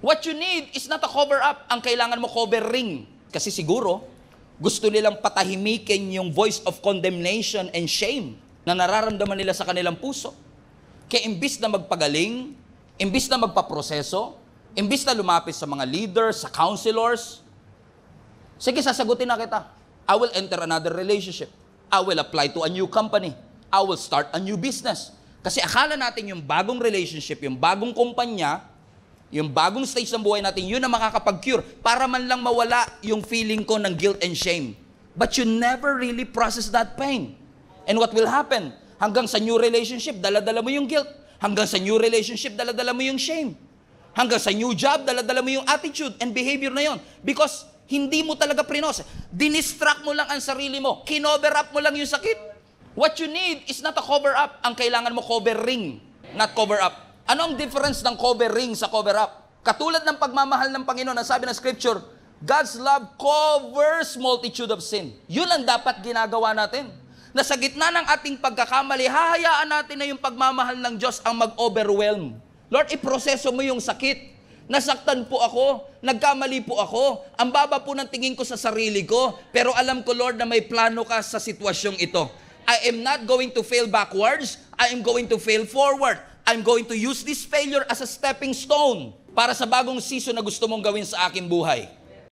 What you need is not a cover up. Ang kailangan mo, cover ring. Kasi siguro, gusto nilang patahimikin yung voice of condemnation and shame na nararamdaman nila sa kanilang puso. Kaya imbis na magpagaling, imbis na magpaproseso, imbis na lumapit sa mga leaders, sa counselors, sige, sasagutin na kita. I will enter another relationship. I will apply to a new company. I will start a new business. Kasi akala natin yung bagong relationship, yung bagong kumpanya, yung bagong stage ng buhay natin, yun ang makakapag-cure para man lang mawala yung feeling ko ng guilt and shame. But you never really process that pain. And what will happen? Hanggang sa new relationship, dala-dala mo yung guilt. Hanggang sa new relationship, dala-dala mo yung shame. Hanggang sa new job, dala-dala mo yung attitude and behavior na yon. Because hindi mo talaga prinos. Dinistract mo lang ang sarili mo. Kinover up mo lang yung sakit. What you need is not a cover up. Ang kailangan mo, cover ring, not cover up. Ano ang difference ng cover ring sa cover up? Katulad ng pagmamahal ng Panginoon, ang sabi ng Scripture, God's love covers multitude of sin. Yun ang dapat ginagawa natin. Na sa gitna ng ating pagkakamali, hahayaan natin na yung pagmamahal ng Diyos ang mag-overwhelm. Lord, iproseso mo yung sakit. Nasaktan po ako, nagkamali po ako, ang baba po ng tingin ko sa sarili ko, pero alam ko, Lord, na may plano ka sa sitwasyong ito. I am not going to fail backwards, I am going to fail forward. I'm going to use this failure as a stepping stone para sa bagong season na gusto mong gawin sa aking buhay.